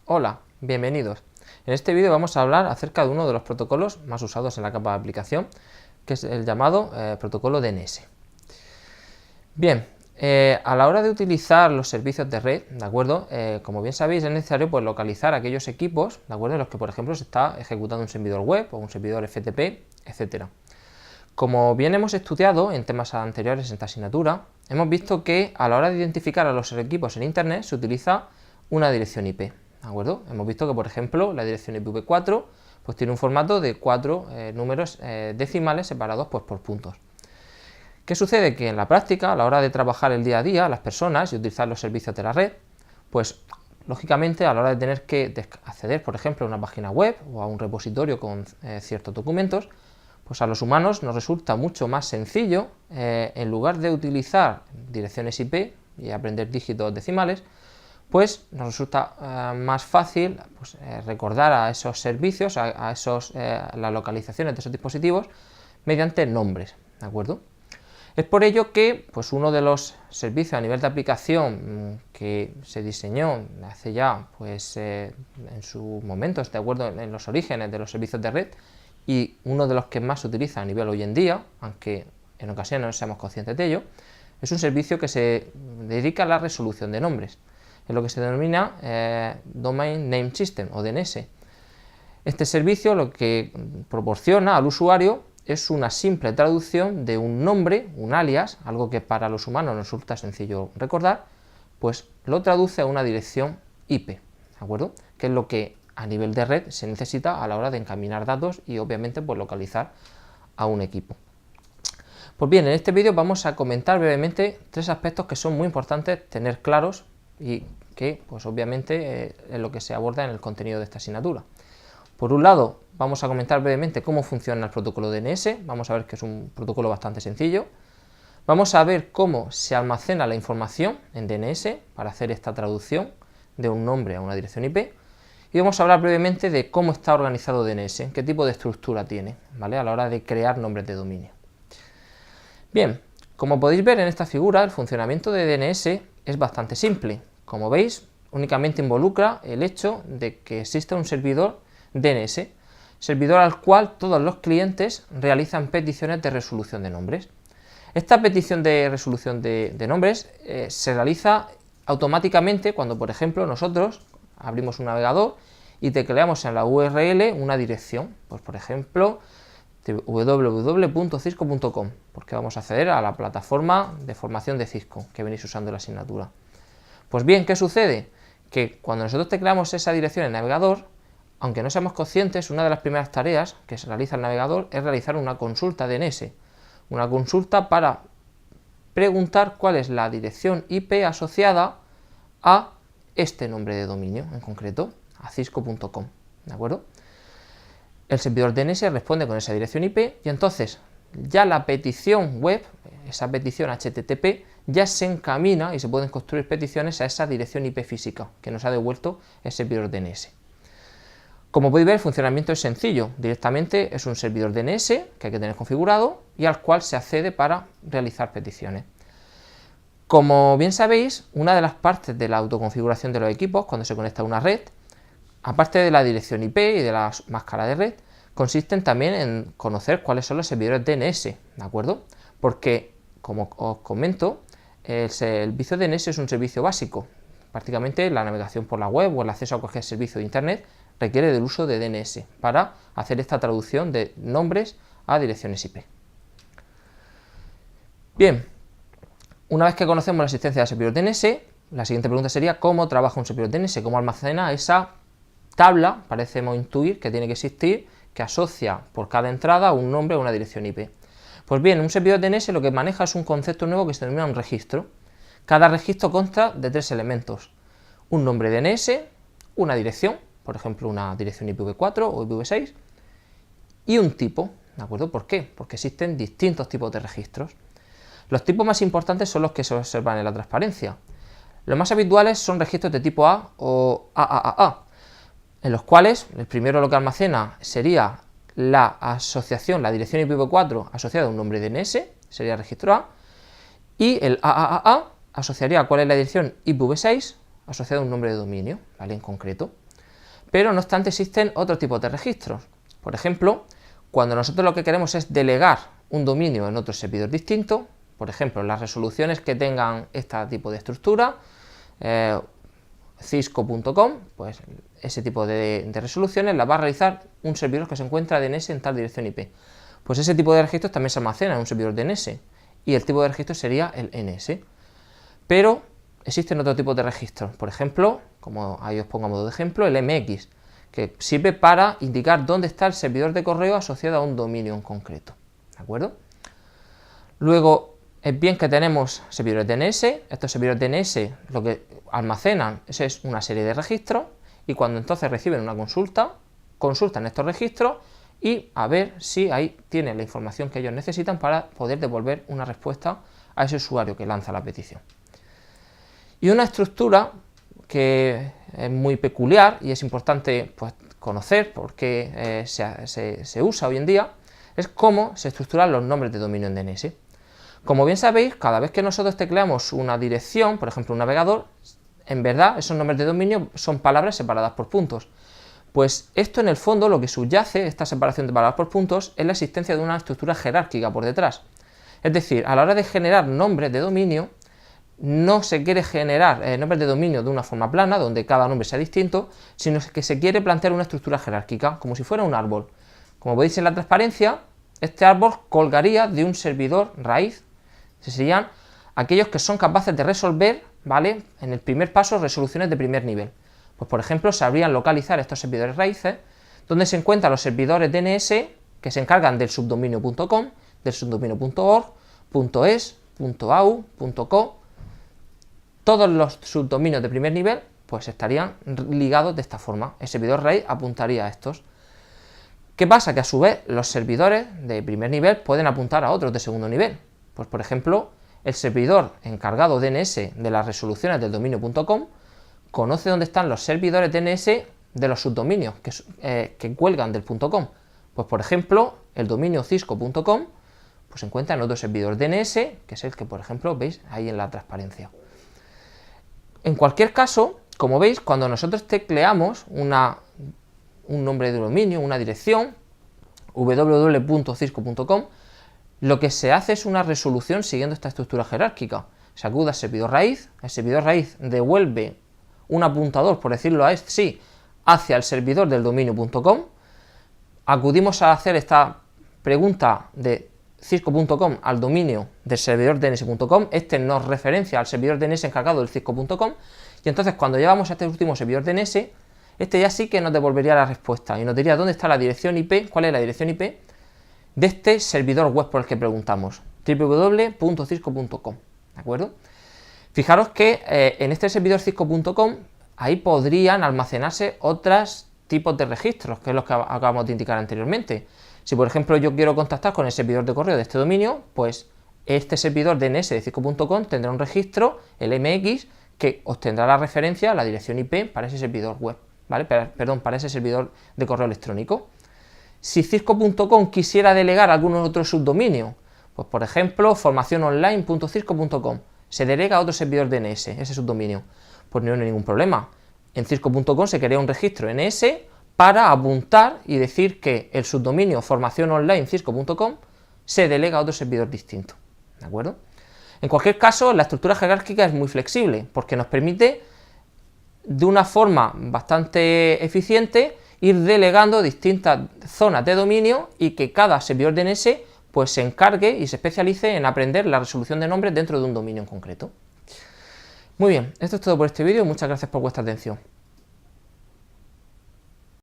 Hola, bienvenidos. En este vídeo vamos a hablar acerca de uno de los protocolos más usados en la capa de aplicación, que es el llamado protocolo DNS. Bien, a la hora de utilizar los servicios de red, ¿de acuerdo? Como bien sabéis, es necesario pues, localizar aquellos equipos, ¿de acuerdo?, en los que, por ejemplo, se está ejecutando un servidor web o un servidor FTP, etc. Como bien hemos estudiado en temas anteriores en esta asignatura, hemos visto que a la hora de identificar a los equipos en Internet se utiliza una dirección IP. ¿De acuerdo? Hemos visto que, por ejemplo, la dirección IPv4 pues, tiene un formato de 4 números decimales separados pues, por puntos. ¿Qué sucede? Que en la práctica, a la hora de trabajar el día a día, las personas y utilizar los servicios de la red, pues lógicamente a la hora de tener que acceder, por ejemplo, a una página web o a un repositorio con ciertos documentos, pues a los humanos nos resulta mucho más sencillo, en lugar de utilizar direcciones IP y aprender dígitos decimales, pues nos resulta más fácil pues, recordar a esos servicios, las localizaciones de esos dispositivos mediante nombres, ¿de acuerdo? Es por ello que pues, uno de los servicios a nivel de aplicación que se diseñó hace ya, pues, en sus momentos, de acuerdo en los orígenes de los servicios de red, y uno de los que más se utiliza a nivel hoy en día, aunque en ocasiones no seamos conscientes de ello, es un servicio que se dedica a la resolución de nombres, en lo que se denomina Domain Name System o DNS. Este servicio lo que proporciona al usuario es una simple traducción de un nombre, un alias, algo que para los humanos nos resulta sencillo recordar, pues lo traduce a una dirección IP, ¿de acuerdo? Que es lo que a nivel de red se necesita a la hora de encaminar datos y obviamente pues localizar a un equipo. Pues bien, en este vídeo vamos a comentar brevemente 3 aspectos que son muy importantes tener claros y que pues obviamente es lo que se aborda en el contenido de esta asignatura. Por un lado, vamos a comentar brevemente cómo funciona el protocolo DNS, vamos a ver que es un protocolo bastante sencillo. Vamos a ver cómo se almacena la información en DNS para hacer esta traducción de un nombre a una dirección IP. Y vamos a hablar brevemente de cómo está organizado DNS, qué tipo de estructura tiene, ¿vale?, a la hora de crear nombres de dominio. Bien, como podéis ver en esta figura, el funcionamiento de DNS es bastante simple. Como veis, únicamente involucra el hecho de que exista un servidor DNS, servidor al cual todos los clientes realizan peticiones de resolución de nombres. Esta petición de resolución de nombres se realiza automáticamente cuando, por ejemplo, nosotros abrimos un navegador y tecleamos en la URL una dirección, pues por ejemplo www.cisco.com, porque vamos a acceder a la plataforma de formación de Cisco que venís usando en la asignatura. Pues bien, ¿qué sucede? Que cuando nosotros tecleamos esa dirección en el navegador, aunque no seamos conscientes, una de las primeras tareas que se realiza el navegador es realizar una consulta DNS, una consulta para preguntar cuál es la dirección IP asociada a este nombre de dominio en concreto, a cisco.com, ¿de acuerdo? El servidor DNS responde con esa dirección IP y entonces ya la petición web, esa petición HTTP, ya se encamina y se pueden construir peticiones a esa dirección IP física que nos ha devuelto el servidor DNS. Como podéis ver, el funcionamiento es sencillo. Directamente es un servidor DNS que hay que tener configurado y al cual se accede para realizar peticiones. Como bien sabéis, una de las partes de la autoconfiguración de los equipos cuando se conecta a una red, aparte de la dirección IP y de la máscara de red, consisten también en conocer cuáles son los servidores DNS, ¿de acuerdo? Porque, como os comento, el servicio DNS es un servicio básico. Prácticamente la navegación por la web o el acceso a cualquier servicio de Internet requiere del uso de DNS para hacer esta traducción de nombres a direcciones IP. Bien, una vez que conocemos la existencia del servidor DNS, la siguiente pregunta sería ¿cómo trabaja un servidor DNS? ¿Cómo almacena esa tabla, parecemos intuir, que tiene que existir, que asocia por cada entrada un nombre a una dirección IP? Pues bien, un servidor DNS lo que maneja es un concepto nuevo que se denomina un registro. Cada registro consta de 3 elementos: un nombre DNS, una dirección, por ejemplo una dirección IPv4 o IPv6, y un tipo, ¿de acuerdo? ¿Por qué? Porque existen distintos tipos de registros. Los tipos más importantes son los que se observan en la transparencia. Los más habituales son registros de tipo A o AAA, en los cuales el primero lo que almacena sería la asociación, la dirección IPv4 asociada a un nombre DNS, sería el registro A, y el AAA asociaría cuál es la dirección IPv6 asociada a un nombre de dominio, ¿vale?, en concreto. pero no obstante existen otros tipos de registros. Por ejemplo, cuando nosotros lo que queremos es delegar un dominio en otro servidor distinto, por ejemplo, las resoluciones que tengan este tipo de estructura, cisco.com, pues ese tipo de resoluciones las va a realizar un servidor que se encuentra DNS en tal dirección IP. Pues ese tipo de registros también se almacena en un servidor DNS y el tipo de registro sería el NS. Pero existen otros tipos de registros, por ejemplo, como ahí os pongo a modo de ejemplo, el MX, que sirve para indicar dónde está el servidor de correo asociado a un dominio en concreto, ¿de acuerdo? Luego, es bien que tenemos servidores DNS, estos servidores DNS lo que almacenan es una serie de registros y cuando entonces reciben una consulta, consultan estos registros y a ver si ahí tienen la información que ellos necesitan para poder devolver una respuesta a ese usuario que lanza la petición. Y una estructura que es muy peculiar y es importante pues, conocer porque se usa hoy en día, es cómo se estructuran los nombres de dominio en DNS. Como bien sabéis, cada vez que nosotros tecleamos una dirección, por ejemplo un navegador, en verdad esos nombres de dominio son palabras separadas por puntos. Pues esto en el fondo lo que subyace, esta separación de palabras por puntos, es la existencia de una estructura jerárquica por detrás. Es decir, a la hora de generar nombres de dominio, no se quiere generar nombres de dominio de una forma plana, donde cada nombre sea distinto, sino que se quiere plantear una estructura jerárquica, como si fuera un árbol. Como veis en la transparencia, este árbol colgaría de un servidor raíz, serían aquellos que son capaces de resolver, ¿vale?, en el primer paso, resoluciones de primer nivel. Pues por ejemplo, sabrían localizar estos servidores raíces, donde se encuentran los servidores DNS que se encargan del subdominio.com, del subdominio.org, .es, .au, .co. Todos los subdominios de primer nivel pues estarían ligados de esta forma. El servidor raíz apuntaría a estos. ¿Qué pasa? Que a su vez los servidores de primer nivel pueden apuntar a otros de segundo nivel. Pues por ejemplo, el servidor encargado DNS de las resoluciones del dominio.com conoce dónde están los servidores DNS de los subdominios que cuelgan del .com. Pues por ejemplo, el dominio cisco.com pues se encuentra en otro servidor DNS, que es el que por ejemplo veis ahí en la transparencia. En cualquier caso, como veis, cuando nosotros tecleamos un nombre de dominio, una dirección, www.cisco.com, lo que se hace es una resolución siguiendo esta estructura jerárquica. Se acude al servidor raíz, el servidor raíz devuelve un apuntador, por decirlo así, hacia el servidor del dominio.com, acudimos a hacer esta pregunta de cisco.com al dominio del servidor dns.com, este nos referencia al servidor DNS encargado del cisco.com, y entonces cuando llevamos a este último servidor DNS, este ya sí que nos devolvería la respuesta y nos diría dónde está la dirección IP, cuál es la dirección IP de este servidor web por el que preguntamos, www.cisco.com, ¿de acuerdo? Fijaros que en este servidor cisco.com ahí podrían almacenarse otros tipos de registros, que es lo que acabamos de indicar anteriormente. Si por ejemplo yo quiero contactar con el servidor de correo de este dominio, pues este servidor DNS de cisco.com tendrá un registro, el MX, que obtendrá la referencia a la dirección IP para ese servidor web, ¿vale? Perdón, para ese servidor de correo electrónico. Si cisco.com quisiera delegar algunos otros subdominios, pues por ejemplo formaciononline.cisco.com, se delega a otro servidor DNS, ese subdominio, pues no hay ningún problema. En cisco.com se crea un registro NS para apuntar y decir que el subdominio formaciononline.cisco.com se delega a otro servidor distinto, ¿de acuerdo? En cualquier caso, la estructura jerárquica es muy flexible porque nos permite de una forma bastante eficiente ir delegando distintas zonas de dominio y que cada servidor DNS pues se encargue y se especialice en aprender la resolución de nombres dentro de un dominio en concreto. Muy bien, esto es todo por este vídeo, muchas gracias por vuestra atención.